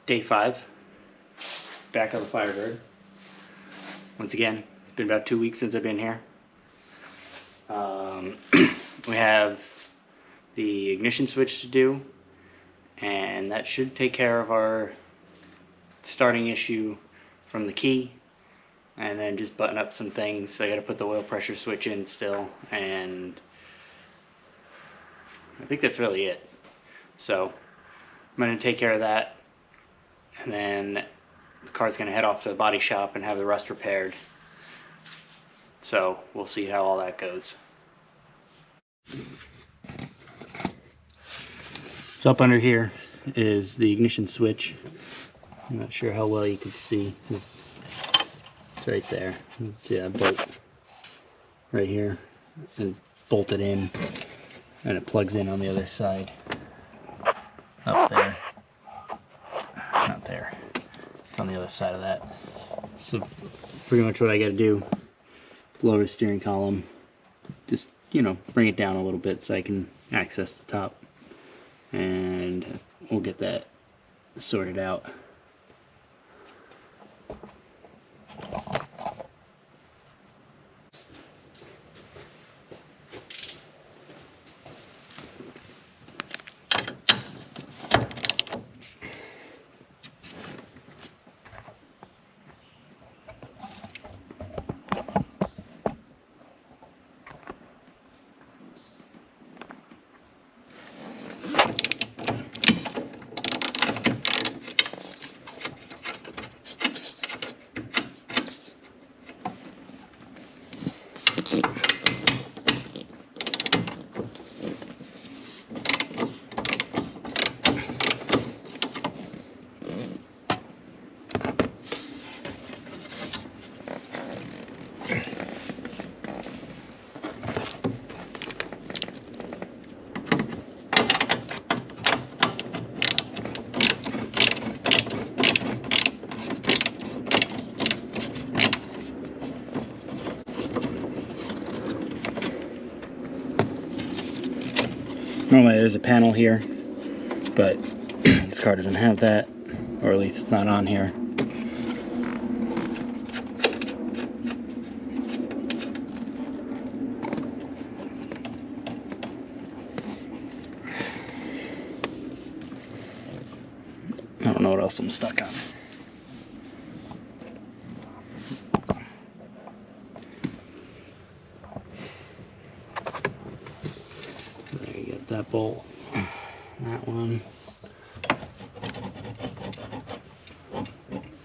Day 5, back on the Firebird. Once again, it's been about 2 weeks since I've been here. We have the ignition switch to do, and that should take care of our starting issue from the key, and then just button up some things. I gotta put the oil pressure switch in still, and I think that's really it. So I'm gonna take care of that, and then the car's gonna head off to the body shop and have the rust repaired. So we'll see how all that goes. So up under here is the ignition switch. I'm not sure how well you can see. It's right there. You can see that bolt right here, and bolted in, and it plugs in on the other side. Up there. Not there. It's on the other side of that. So pretty much what I gotta do, lower the steering column, just, you know, bring it down a little bit so I can access the top, and we'll get that sorted out. Normally there's a panel here, but this car doesn't have that, or at least it's not on here. I don't know what else I'm stuck on. There you get that bolt, that one.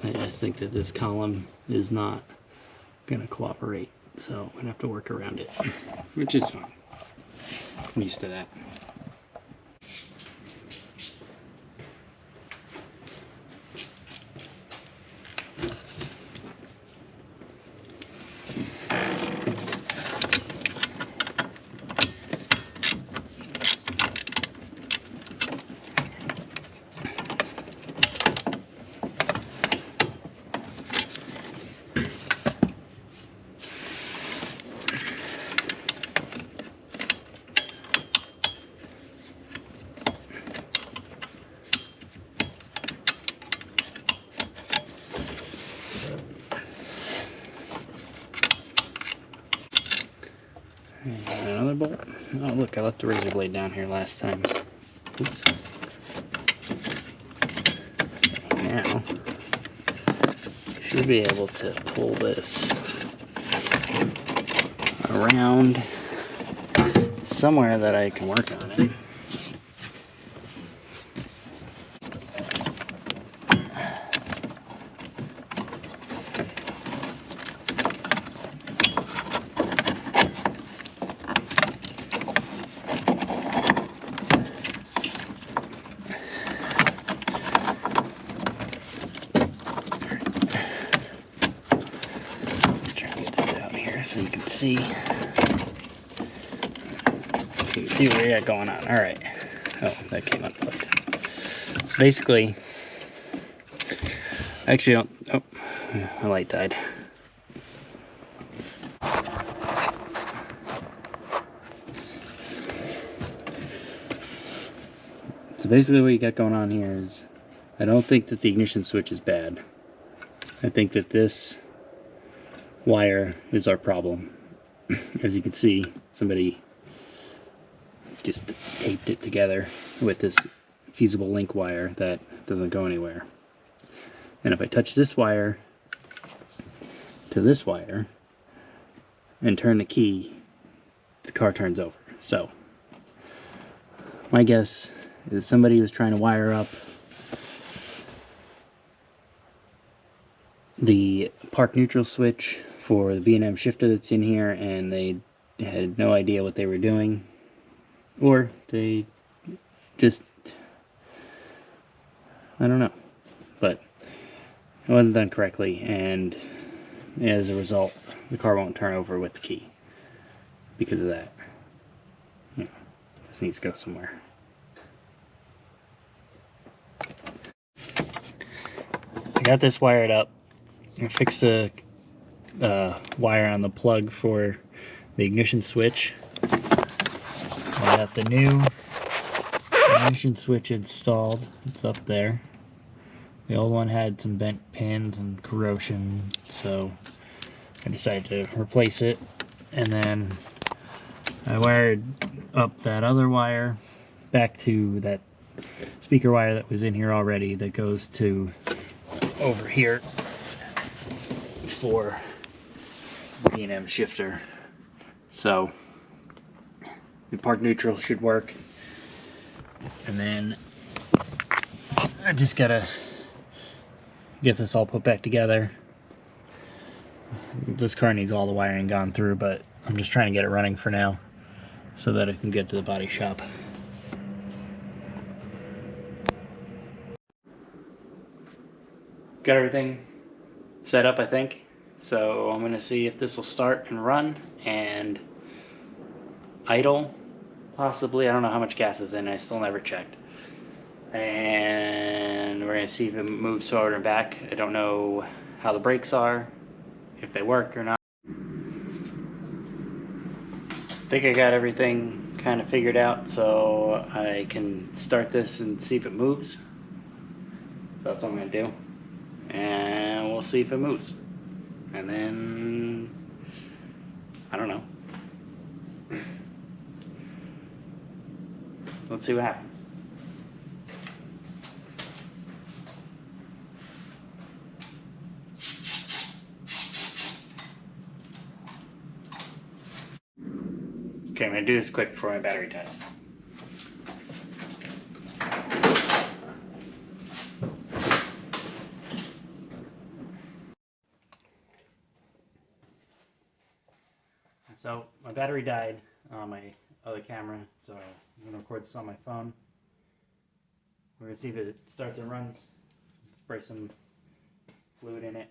I just think that this column is not gonna cooperate, so I'm gonna have to work around it, which is fine. I'm used to that. And another bolt. Oh look, I left the razor blade down here last time. Oops. Now, should be able to pull this around somewhere that I can work on it. So you can see what we got going on. All right. Oh, that came unplugged. So basically, actually, oh, my light died. So basically what you got going on here is I don't think that the ignition switch is bad. I think that this wire is our problem. As you can see, somebody just taped it together with this fusible link wire that doesn't go anywhere. And if I touch this wire to this wire and turn the key, the car turns over. So my guess is somebody was trying to wire up the park neutral switch for the B&M shifter that's in here, and they had no idea what they were doing, or they just, I don't know, but it wasn't done correctly, and as a result the car won't turn over with the key because of that. This needs to go somewhere. I got this wired up. I fixed the wire on the plug for the ignition switch. I got the new ignition switch installed. It's up there. The old one had some bent pins and corrosion, so I decided to replace it. And then I wired up that other wire back to that speaker wire that was in here already that goes to over here for B&M shifter. So the park neutral should work, and then I just gotta get this all put back together. This car needs all the wiring gone through, but I'm just trying to get it running for now so that it can get to the body shop. Got everything set up, I think. So I'm gonna see if this will start and run and idle, possibly. I don't know how much gas is in, I still never checked. And we're gonna see if it moves forward and back. I don't know how the brakes are, if they work or not. I think I got everything kind of figured out, so I can start this and see if it moves. That's what I'm gonna do, and we'll see if it moves. And then, I don't know. Let's see what happens. Okay, I'm gonna do this quick before my battery test. So my battery died on my other camera, so I'm gonna record this on my phone. We're gonna see if it starts and runs. Spray some fluid in it.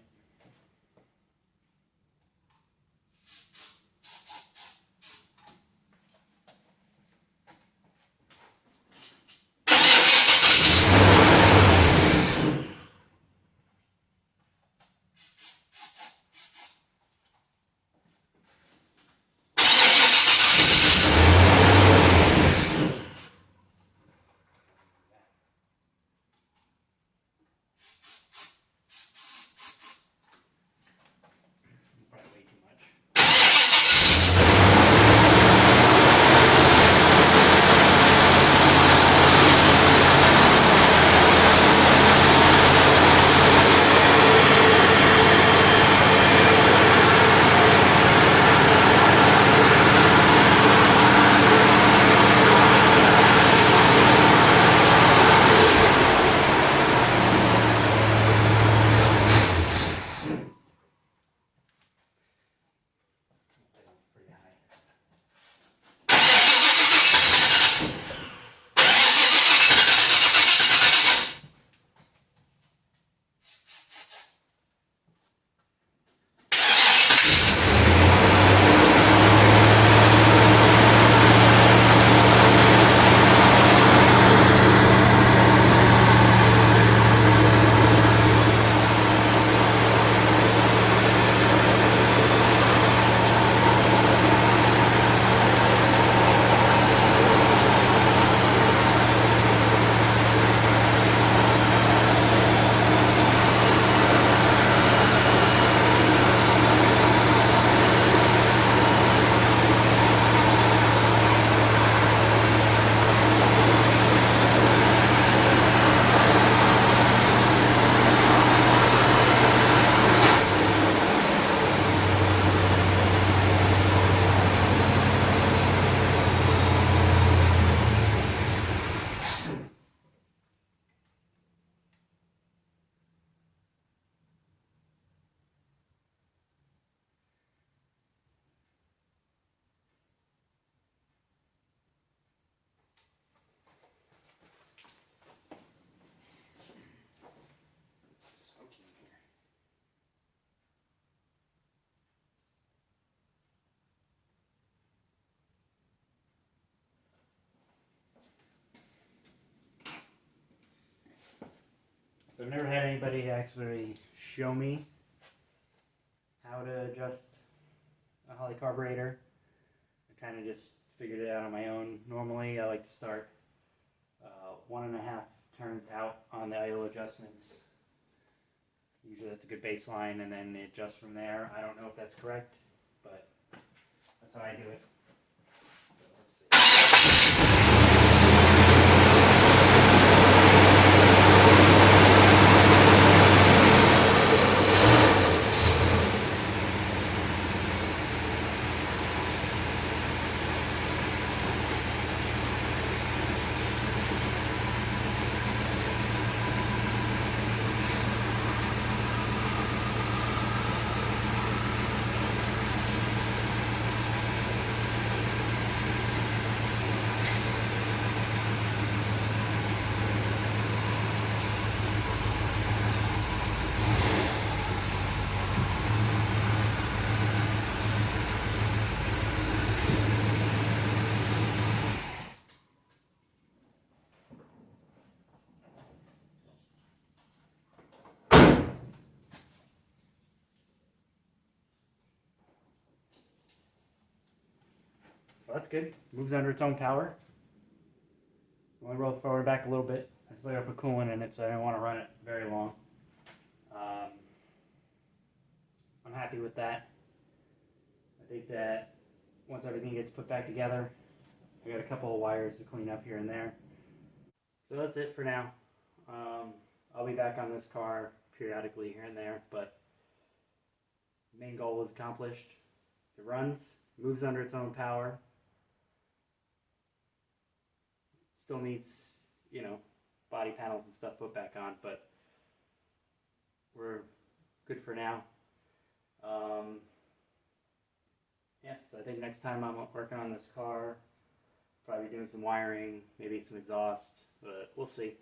So I've never had anybody actually show me how to adjust a Holley carburetor. I kind of just figured it out on my own. Normally I like to start 1.5 turns out on the idle adjustments. Usually that's a good baseline, and then it adjusts from there. I don't know if that's correct, but that's how I do it. So let's see. Well, that's good. Moves under its own power. Only roll forward back a little bit. I still gotta put coolant in it, so I don't want to run it very long. I'm happy with that. I think that once everything gets put back together, I got a couple of wires to clean up here and there. So that's it for now. I'll be back on this car periodically here and there, but the main goal was accomplished. It runs, moves under its own power. Still needs, body panels and stuff put back on, but we're good for now. Yeah, so I think next time I'm working on this car, probably doing some wiring, maybe some exhaust, but we'll see.